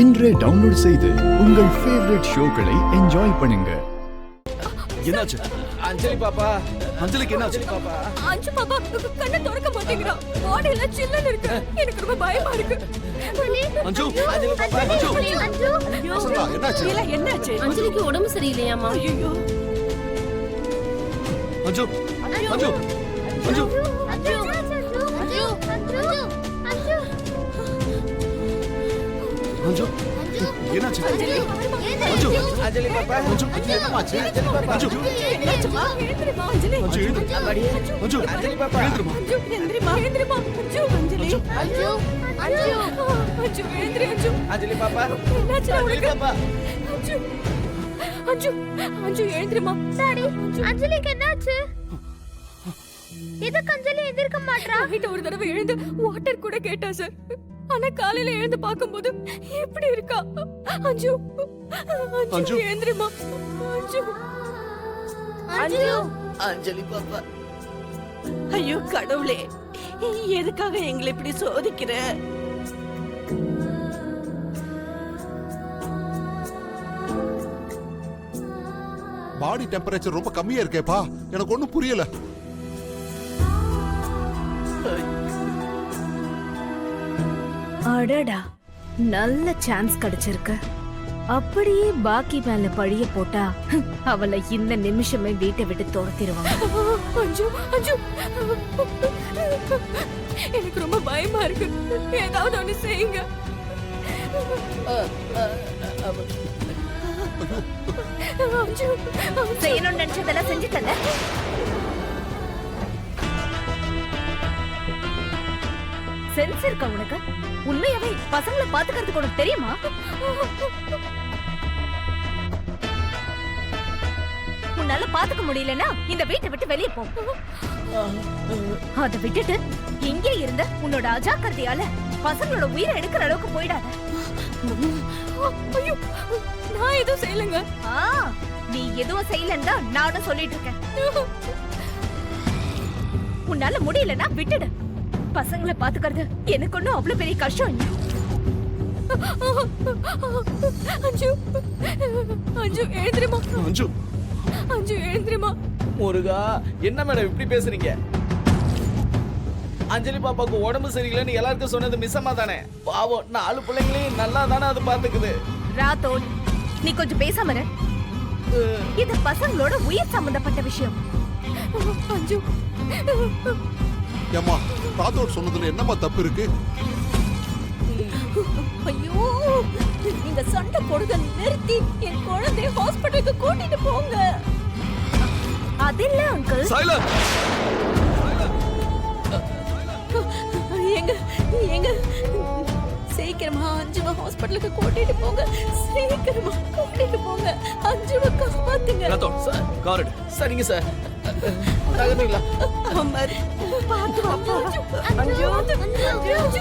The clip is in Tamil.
இன்றே டவுன்லோட் செய்து உங்கள் ஃபேவரட் ஷோக்களை என்ஜாய் பண்ணுங்க. என்னாச்சு அஞ்சலி பாப்பா? அஞ்சலிக்கு என்னாச்சு பாப்பா? அஞ்சு பாப்பா கண்ணை திறக்க மாட்டேங்கிறான். பாடியில சில்லுன்னு இருக்கு. எனக்கு ரொம்ப பயமா இருக்கு. அஞ்சு அஞ்சலி பாப்பா? அஞ்சு என்னாச்சு என்னாச்சு? அஞ்சலிக்கு உடம்பு சரியில்லையாமா? ஐயோ அஞ்சு அஞ்சு அஞ்சு அஞ்சு என்னாச்சு அஞ்சு அஞ்சலி பாப்பா? அஞ்சு என்னமாச்சு அஞ்சு என்னாச்சுமா? எழுந்திருமா அஞ்சலி. அஞ்சு எழுந்து அம்மாடியே. அஞ்சு அஞ்சலி பாப்பா? எழுந்துருமா அஞ்சு எந்திரிமா எந்திரிமா. அஞ்சு அஞ்சலி. அஞ்சு எழுந்திரி அஞ்சு. அஞ்சலி பாப்பா? என்னாச்சு அஞ்சலி உனக்கு? பாப்பா? அஞ்சு அஞ்சு அஞ்சு எழுந்திரிமா. டாடி, அஞ்சலிக்கு என்னாச்சு? எதுக்கு அஞ்சலி எந்திருக்க மாட்றா? நைட் ஒரு தடவை எழுந்து வாட்டர் கூட கேட்டா சார். ஆனா காலையில எழுந்து பாக்கும்போது எப்படி இருக்கா? அஞ்சு அஞ்சு. அஞ்சு எழுந்திரிமா. அஞ்சு அஞ்சு அஞ்சலி பாப்பா? ஐயோ கடவுளே, எதுக்காக எங்களை இப்படி சோதிக்கிற? பாடி டெம்பரேச்சர் ரொம்ப கம்மியா இருக்கேப்பா, எனக்கு ஒண்ணும் புரியல. அடடா, நல்ல சான்ஸ் கிடைச்சிருக்கு. அப்படியே பாக்கி மேல பழிய போட்டா அவளை இந்த நிமிஷமே வீட்டை விட்டு துரத்திடுவாங்க. அஞ்சு அஞ்சு எனக்கு ரொம்ப பயமா இருக்கு. ஏதாவது ஒண்ணு செய்யுங்க. அஞ்சு செய்யணும்னு நினைச்சதெல்லாம் செஞ்சுட்டல. சென்ஸ் இருக்கா உனக்கு? உண்மையாவே பசங்களை பாத்துக்கிறதுக்கு உனக்கு தெரியுமா? உன்னால பாத்துக்க முடியலன்னா இந்த வீட்டை விட்டு வெளியே போ. அதை விட்டுட்டு இங்கே இருந்த உன்னோட அஜாக்கிரதையால பசங்களோட உயிரை எடுக்கிற அளவுக்கு போயிடாத. ஐயோ, நான் எதுவும் செய்யலங்க. நீ எதுவும் செய்யலன்னு தான் நானும் சொல்லிட்டு இருக்கேன். உன்னால முடியலன்னா விட்டுடு. பசங்களை பாத்துக்கிறது எனக்கு ஒண்ணும் அவ்வளவு பெரிய கஷ்டம் இல்லை. அஞ்சு அஞ்சு எழுந்திரிமா. அஞ்சு அஞ்சு எழுந்திரிமா. முருகா, என்ன மேடம் இப்படி பேசுறீங்க? அஞ்சலி பாப்பாக்கு உடம்பு சரியில்லைன்னு எல்லாருக்கும் சொன்னது மிஸ்ஸம்மா தானே? பாவம், 4 பிள்ளைங்களையும் நல்லா தானே அது பாத்துக்குது. ராதோட், நீ கொஞ்சம் பேசாம இரு. இது பசங்களோட உயிர் சம்பந்தப்பட்ட விஷயம். அஞ்சு ஏம்மா, ராதோட் சொன்னதுல என்னம்மா தப்பு இருக்கு? ஐயோ, நீங்க சண்டை போடுறத நிறுத்தி என் குழந்தைய ஹாஸ்பிட்டலுக்கு கூட்டிட்டு போங்க. அதில்ல அங்கிள். சைலன்ட். எங்க எங்க சீக்கிரமா அஞ்சுவ ஹாஸ்பிட்டலுக்கு கூட்டிட்டு போங்க. சீக்கிரமா கூட்டிட்டு போங்க. அஞ்சுவ காப்பாத்துங்க. Rathod sir, card. சரிங்க சார். நகர்ந்தீங்களா? அமர், பாத்து வாப்பா. அஞ்சு அஞ்சு